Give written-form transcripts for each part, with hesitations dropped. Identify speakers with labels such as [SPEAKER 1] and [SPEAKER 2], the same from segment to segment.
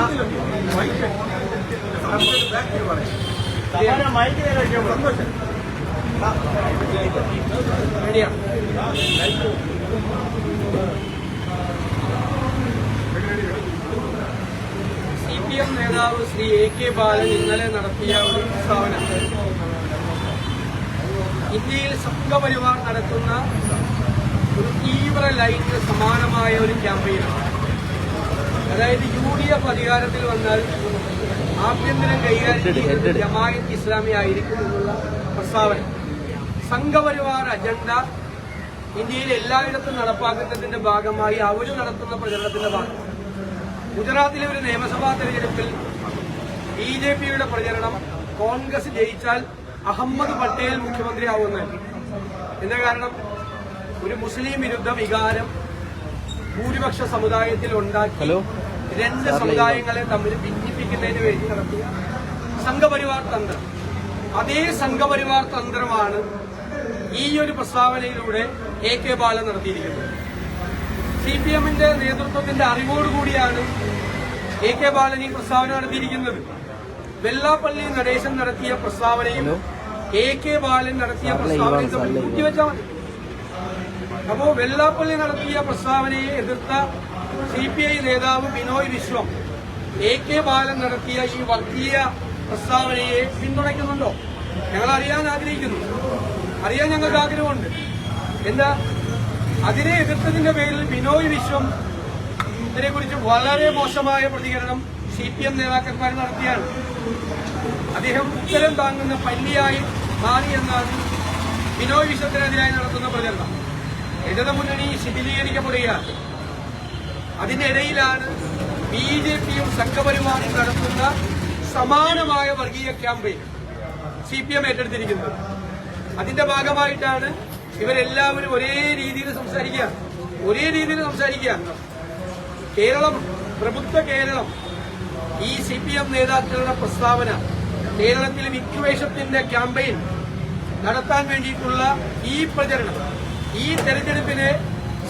[SPEAKER 1] CPM നേതാവ് Shri AK ബാലൻ ഇന്നലെ നടത്തിയ ഒരു പ്രസ്താവന ഇന്ത്യയിൽ സംഘപരിവാർ നടത്തുന്ന ഒരു തീവ്ര ലൈനിന് സമാനമായ ഒരു ക്യാമ്പയിനാണ്. അതായത് UDF അധികാരത്തിൽ വന്നാൽ ആഭ്യന്തരം കൈകാര്യം ചെയ്യുന്നത് ജമാഅത്ത് ഇസ്ലാമി ആയിരിക്കും എന്നുള്ള പ്രസ്താവന. സംഘപരിവാർ അജണ്ട ഇന്ത്യയിൽ എല്ലായിടത്തും നടപ്പാക്കുന്നതിന്റെ ഭാഗമായി അവർ നടത്തുന്ന പ്രചരണത്തിന്റെ ഭാഗം. ഗുജറാത്തിലെ ഒരു നിയമസഭാ തെരഞ്ഞെടുപ്പിൽ BJPയുടെ പ്രചരണം കോൺഗ്രസ് ജയിച്ചാൽ അഹമ്മദ് പട്ടേൽ മുഖ്യമന്ത്രിയാവുന്നതാണ്. എന്താ കാരണം? ഒരു മുസ്ലിം വിരുദ്ധ വികാരം ഭൂരിപക്ഷ സമുദായത്തിൽ ഉണ്ടാക്കി രണ്ട് സമുദായങ്ങളെ തമ്മിൽ ഭിന്നിപ്പിക്കുന്നതിന് വേണ്ടി നടത്തിയ സംഘപരിവാർ തന്ത്രം. അതേ സംഘപരിവാർ തന്ത്രമാണ് ഈ ഒരു പ്രസ്താവനയിലൂടെ AK ബാലൻ നടത്തിയിരിക്കുന്നത്. CPMന്റെ നേതൃത്വത്തിന്റെ അറിവോടുകൂടിയാണ് AK ബാലൻ ഈ പ്രസ്താവന നടത്തിയിരിക്കുന്നത്. വെള്ളാപ്പള്ളി നടേശൻ നടത്തിയ പ്രസ്താവനയും AK ബാലൻ നടത്തിയ പ്രസ്താവനയും തമ്മിൽ കൂട്ടിവെച്ചാൽ മതി. അപ്പോ വെള്ളാപ്പള്ളി നടത്തിയ പ്രസ്താവനയെ എതിർത്ത CPI നേതാവ് ബിനോയ് വിശ്വം AK ബാലൻ നടത്തിയ ഈ വർഗീയ പ്രസ്താവനയെ പിന്തുണയ്ക്കുന്നുണ്ടോ? ഞങ്ങൾ അറിയാൻ ആഗ്രഹിക്കുന്നു. അറിയാൻ ഞങ്ങൾക്ക് ആഗ്രഹമുണ്ട്. എന്താ അതിനെ എതിർത്തതിന്റെ പേരിൽ ബിനോയ് വിശ്വം ഇതിനെക്കുറിച്ച് വളരെ മോശമായ പ്രതികരണം CPM നേതാക്കന്മാർ നടത്തിയാണ്. അദ്ദേഹം ഉത്തരം താങ്ങുന്ന പല്ലിയായി മാറിയെന്നാണ് ബിനോയ് വിശ്വത്തിനെതിരായി നടത്തുന്ന പ്രചരണം. ഇടതുമുന്നണി ശിഥിലീകരിക്കപ്പെടുകയാണ്. അതിനിടയിലാണ് BJPയും സംഘപരിവാറും നടത്തുന്ന സമാനമായ വർഗീയ ക്യാമ്പയിൻ CPM ഏറ്റെടുത്തിരിക്കുന്നത്. അതിന്റെ ഭാഗമായിട്ടാണ് ഇവരെല്ലാവരും ഒരേ രീതിയിൽ സംസാരിക്കുക. കേരളം, പ്രബുദ്ധ കേരളം, ഈ CPM നേതാക്കളുടെ പ്രസ്താവന കേരളത്തിൽ വിദ്വേഷത്തിന്റെ ക്യാമ്പയിൻ നടത്താൻ വേണ്ടിയിട്ടുള്ള ഈ പ്രചരണം, ഈ തെരഞ്ഞെടുപ്പിനെ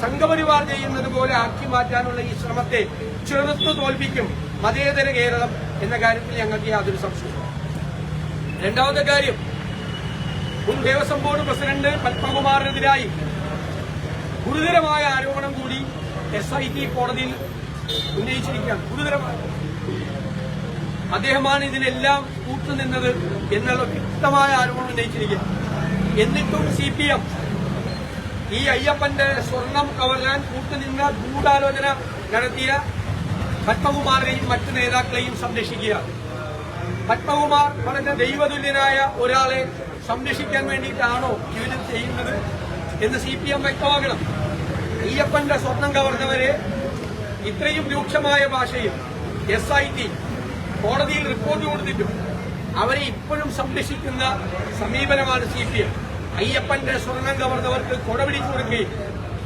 [SPEAKER 1] സംഘപരിവാർ ചെയ്യുന്നത് പോലെ ആക്കി മാറ്റാനുള്ള ഈ ശ്രമത്തെ ചെറുത്തു തോൽപ്പിക്കും മതേതര കേരളം എന്ന കാര്യത്തിൽ ഞങ്ങൾക്ക് യാതൊരു സംശയവും. രണ്ടാമത്തെ കാര്യം, മുൻ ദേവസ്വം ബോർഡ് പ്രസിഡന്റ് പത്മകുമാറിനെതിരായി ഗുരുതരമായ ആരോപണം കൂടി SIT കോടതിയിൽ ഉന്നയിച്ചിരിക്കുകയാണ്. ഗുരുതരമായ അദ്ദേഹമാണ് ഇതിനെല്ലാം കൂട്ടുനിന്നത് എന്നുള്ള വ്യക്തമായ ആരോപണം ഉന്നയിച്ചിരിക്കുകയാണ്. എന്നിട്ടും CPM ഈ അയ്യപ്പന്റെ സ്വർണം കവരാൻ കൂട്ടുനിന്ന ഗൂഢാലോചന നടത്തിയ പത്മകുമാറിനെയും മറ്റ് നേതാക്കളെയും സംരക്ഷിക്കുക. പത്മകുമാർ വളരെ ദൈവതുല്യനായ ഒരാളെ സംരക്ഷിക്കാൻ വേണ്ടിയിട്ടാണോ ഇവര് ചെയ്യുന്നത് എന്ന് CPM വ്യക്തമാക്കണം. അയ്യപ്പന്റെ സ്വർണം കവർന്നവരെ ഇത്രയും രൂക്ഷമായ ഭാഷയിൽ SIT കോടതിയിൽ റിപ്പോർട്ട് കൊടുത്തിട്ടും അവരെ ഇപ്പോഴും സംരക്ഷിക്കുന്ന സമീപനമാണ് CPM. അയ്യപ്പന്റെ സ്വർണം കവർന്നവർക്ക് കൊടപിടിച്ചു കൊടുക്കുകയും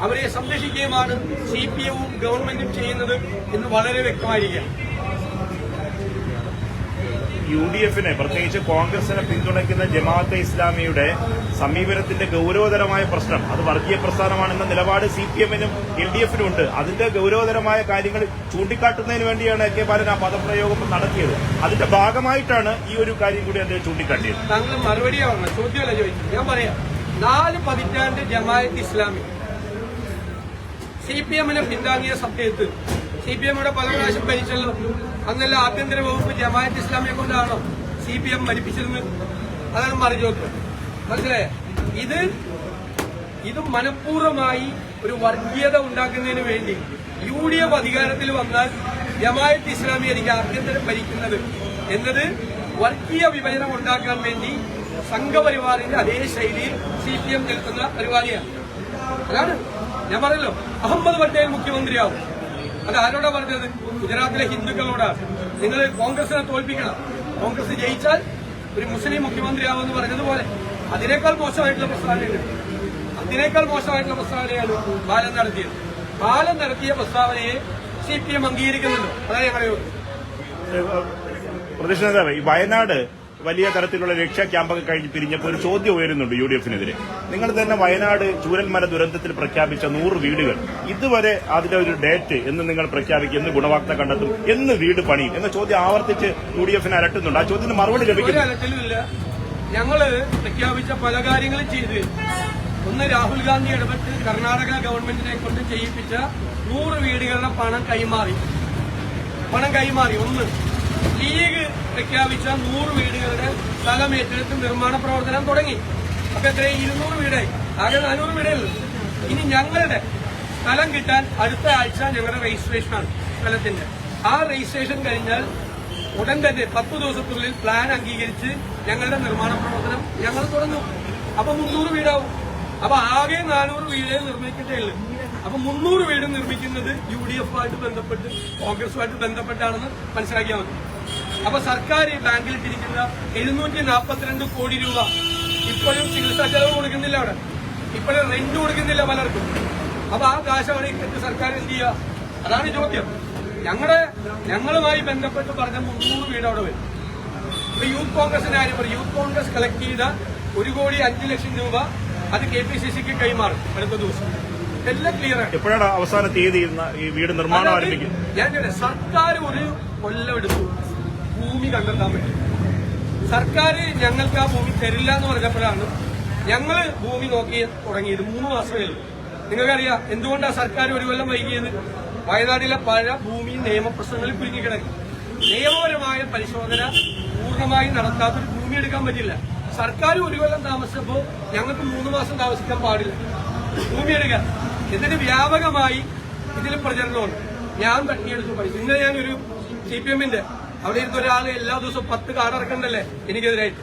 [SPEAKER 1] അവരെ സംരക്ഷിക്കുകയുമാണ് CPMവും ഗവൺമെന്റും ചെയ്യുന്നത് എന്ന് വളരെ വ്യക്തമായിരിക്കുകയാണ്.
[SPEAKER 2] UDFനെ, പ്രത്യേകിച്ച് കോൺഗ്രസിനെ പിന്തുണയ്ക്കുന്ന ജമാഅത്തെ ഇസ്ലാമിയുടെ സമീപനത്തിന്റെ ഗൌരവതരമായ പ്രശ്നം അത് വർഗീയ പ്രസ്ഥാനമാണെന്ന നിലപാട് CPMനും LDFനും ഉണ്ട്. അതിന്റെ ഗൌരവതരമായ കാര്യങ്ങൾ ചൂണ്ടിക്കാട്ടുന്നതിന് വേണ്ടിയാണ് AK ബാലൻ ആ പദപ്രയോഗം നടത്തിയത്. അതിന്റെ ഭാഗമായിട്ടാണ് ഈ ഒരു കാര്യം കൂടി അദ്ദേഹം ചൂണ്ടിക്കാട്ടിയത്.
[SPEAKER 1] താങ്കൾ മറുപടിയാണ്, ചോദ്യമല്ല ചോദിച്ചത്. ഞാൻ പറയാം, 4 പതിറ്റാണ്ട് ജമാഅത്ത് ഇസ്ലാമി CPMനെ പിന്താങ്ങിയ സമയത്ത് CPMയുടെ പല പ്രാവശ്യം ഭരിച്ചല്ലോ. അന്നെല്ലാം ആഭ്യന്തര വകുപ്പ് ജമാഅത്ത് ഇസ്ലാമിയെ കൊണ്ടാണോ CPM ഭരിപ്പിച്ചിരുന്നത്? അതാണ് മറുചോദ്യം. മനസ്സിലായ? ഇത് മനഃപൂർവ്വമായി ഒരു വർഗീയത ഉണ്ടാക്കുന്നതിന് വേണ്ടി UDF അധികാരത്തിൽ വന്നാൽ ജമാഅത്ത് ഇസ്ലാമി എനിക്ക് ആഭ്യന്തരം ഭരിക്കുന്നത് എന്നത് വർഗീയ വിഭജനം ഉണ്ടാക്കാൻ വേണ്ടി സംഘപരിവാറിന്റെ അതേ ശൈലിയിൽ CPM നിൽക്കുന്ന പരിപാടിയാണ്. അതാണ് ഞാൻ പറഞ്ഞല്ലോ, അഹമ്മദ് പട്ടേൽ മുഖ്യമന്ത്രിയാവും. അത് ആരോടാ പറഞ്ഞത്? ഗുജറാത്തിലെ ഹിന്ദുക്കളോടാണ്. നിങ്ങൾ കോൺഗ്രസിനെ തോൽപ്പിക്കണം, കോൺഗ്രസ് ജയിച്ചാൽ ഒരു മുസ്ലിം മുഖ്യമന്ത്രിയാവുമെന്ന് പറഞ്ഞതുപോലെ അതിനേക്കാൾ മോശമായിട്ടുള്ള പ്രസ്താവനയാണ് ബാലൻ നടത്തിയത്. ബാലൻ നടത്തിയ പ്രസ്താവനയെ CPM അംഗീകരിക്കുന്നുണ്ടോ? അതാണ് ഞാൻ പറയുന്നത്.
[SPEAKER 2] പ്രതിപക്ഷ നേതാവ്, ഈ വയനാട് വലിയ തരത്തിലുള്ള രക്ഷാ ക്യാമ്പൊക്കെ കഴിഞ്ഞ് പിരിഞ്ഞപ്പോൾ ഒരു ചോദ്യം ഉയരുന്നുണ്ട് UDF-നെതിരെ. നിങ്ങൾ തന്നെ വയനാട് ചൂരൽമല ദുരന്തത്തിൽ പ്രഖ്യാപിച്ച 100 വീടുകൾ ഇതുവരെ അതിന്റെ ഒരു ഡേറ്റ് എന്ന് നിങ്ങൾ പ്രഖ്യാപിക്കും, എന്ന് ഗുണവാർത്ത കണ്ടെത്തും, എന്ന് വീട് പണിയും എന്ന ചോദ്യം ആവർത്തിച്ച് UDF-നെ അലട്ടുന്നുണ്ട്. ആ ചോദ്യത്തിന് മറുപടി ലഭിക്കുന്നു.
[SPEAKER 1] ഞങ്ങള് പ്രഖ്യാപിച്ച പല കാര്യങ്ങളും ചെയ്ത്, ഒന്ന് രാഹുൽ ഗാന്ധി ഇടപെട്ട് കർണാടക ഗവൺമെന്റിനെ കൊണ്ട് ചെയ്യിപ്പിച്ച 100 വീടുകളുടെ പണം കൈമാറി. ഒന്ന് ലീഗ് പ്രഖ്യാപിച്ച 100 വീടുകളുടെ സ്ഥലം ഏറ്റെടുത്ത് നിർമ്മാണ പ്രവർത്തനം തുടങ്ങി. അപ്പൊ എത്രയും 200 വീടായി, ആകെ 400 വീടുള്ളൂ. ഇനി ഞങ്ങളുടെ സ്ഥലം കിട്ടാൻ അടുത്ത ആഴ്ച ഞങ്ങളുടെ രജിസ്ട്രേഷനാണ് സ്ഥലത്തിന്റെ. ആ രജിസ്ട്രേഷൻ കഴിഞ്ഞാൽ ഉടൻ തന്നെ 10 ദിവസത്തിനുള്ളിൽ പ്ലാൻ അംഗീകരിച്ച് ഞങ്ങളുടെ നിർമ്മാണ പ്രവർത്തനം ഞങ്ങൾ തുടങ്ങും. അപ്പൊ 300 വീടാവും. അപ്പൊ ആകെ 400 വീടേ നിർമ്മിക്കട്ടേ ഉള്ളൂ. അപ്പൊ 300 വീട് നിർമ്മിക്കുന്നത് UDF-ആയിട്ട് ബന്ധപ്പെട്ട് കോൺഗ്രസുമായിട്ട് ബന്ധപ്പെട്ടാണെന്ന് മനസ്സിലാക്കിയാൽ മതി. അപ്പൊ സർക്കാർ ബാങ്കിലിട്ടിരിക്കുന്ന 742 കോടി രൂപ ഇപ്പോഴും ചികിത്സാ ചെലവ് കൊടുക്കുന്നില്ല, അവിടെ ഇപ്പോഴും റെന്റ് കൊടുക്കുന്നില്ല പലർക്കും. അപ്പൊ ആ കാശ് അവിടെ ഇട്ടിട്ട് സർക്കാർ എന്ത് ചെയ്യുക? അതാണ് ചോദ്യം. ഞങ്ങളുമായി ബന്ധപ്പെട്ട് പറഞ്ഞ 300 വീട് അവിടെ വരും. ഇപ്പൊ യൂത്ത് കോൺഗ്രസിന്റെ കാര്യം പറയും. യൂത്ത് കോൺഗ്രസ് കളക്ട് ചെയ്ത 1,05,00,000 രൂപ അത് KPCC-ക്ക് കൈമാറും അടുത്ത ദിവസം. എല്ലാം ക്ലിയർ ആണ്.
[SPEAKER 2] എപ്പോഴാണ് അവസാന തീയതി ഈ വീട് നിർമ്മാണം ആരംഭിക്കും?
[SPEAKER 1] ഞാൻ സർക്കാർ ഒരു കൊല്ലം എടുത്തു ഭൂമി കണ്ടെത്താൻ പറ്റും. സർക്കാർ ഞങ്ങൾക്ക് ആ ഭൂമി തരില്ല എന്ന് പറഞ്ഞപ്പോഴാണ് ഞങ്ങൾ ഭൂമി നോക്കി തുടങ്ങിയത്. 3 മാസമേ ഉള്ളൂ. നിങ്ങൾക്കറിയാം എന്തുകൊണ്ടാണ് സർക്കാർ ഒരു കൊല്ലം വൈകിയത്? വയനാട്ടിലെ പല ഭൂമി നിയമപ്രശ്നങ്ങളിൽ കുരുങ്ങിക്കിടക്കും. നിയമപരമായ പരിശോധന പൂർണ്ണമായി നടത്താത്തൊരു ഭൂമി എടുക്കാൻ പറ്റില്ല. സർക്കാർ ഒരു കൊല്ലം താമസിച്ചപ്പോൾ ഞങ്ങൾക്ക് 3 മാസം താമസിക്കാൻ പാടില്ല ഭൂമി എടുക്കാൻ. എന്നിട്ട് വ്യാപകമായി ഇതിൽ പ്രചരണമുണ്ട്. ഞാൻ തട്ടിയെടുത്തു പൈസ. ഇന്നലെ ഞാനൊരു CPM-ന്റെ അവിടെ ഇരുന്ന ഒരാൾ എല്ലാ ദിവസവും 10 കാർഡ് ഇറക്കണ്ടല്ലേ എനിക്കെതിരായിട്ട്.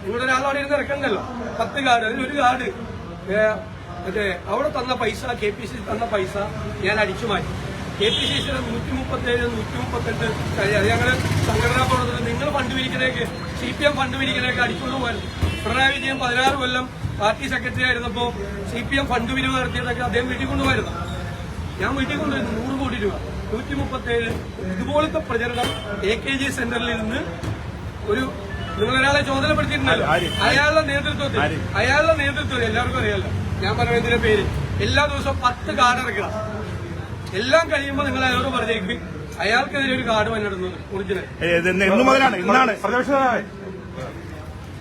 [SPEAKER 1] നിങ്ങളുടെ ഒരാൾ അവിടെ ഇരുന്ന് ഇറക്കണ്ടല്ലോ 10 കാർഡ്. അതിലൊരു കാർഡ് മറ്റേ അവിടെ തന്ന പൈസ, KPCC തന്ന പൈസ ഞാൻ അടിച്ചു മാറ്റി. KPCC-യുടെ 137, 138 അത് ഞങ്ങള് സംഘടനാ പ്രവർത്തനം നിങ്ങൾ ഫണ്ട് പിരിക്കലേക്ക് CPM ഫണ്ട് പിരിക്കലേക്ക് അടിച്ചുകൊണ്ട് പോകാനും. പിണറായി വിജയൻ 16 കൊല്ലം പാർട്ടി സെക്രട്ടറി ആയിരുന്നപ്പോ CPM ഫണ്ട് പിരിവ് നടത്തിയതൊക്കെ അദ്ദേഹം വീട്ടിൽ കൊണ്ടുപോയിരുന്നു. ഞാൻ വീട്ടിൽ കൊണ്ടുവരുന്നു 100 കോടി രൂപ, 137. ഇതുപോലത്തെ പ്രചരണം AKG സെന്ററിൽ നിന്ന് നിങ്ങളൊരാളെ ചുമതലപ്പെടുത്തിയിട്ടുണ്ടല്ലോ. അയാളുടെ നേതൃത്വത്തിൽ എല്ലാവർക്കും അറിയാലോ ഞാൻ പറയുന്നതിന്റെ പേര്. എല്ലാ ദിവസവും 10 കാർഡ് ഇറക്കണം. എല്ലാം കഴിയുമ്പോൾ നിങ്ങൾ അയാളോട് പറഞ്ഞേക്കും അയാൾക്കെതിരെ ഒരു കാർഡ് വന്നിടുന്നത് ഒറിജിനൽ.
[SPEAKER 2] ഇന്നാണ്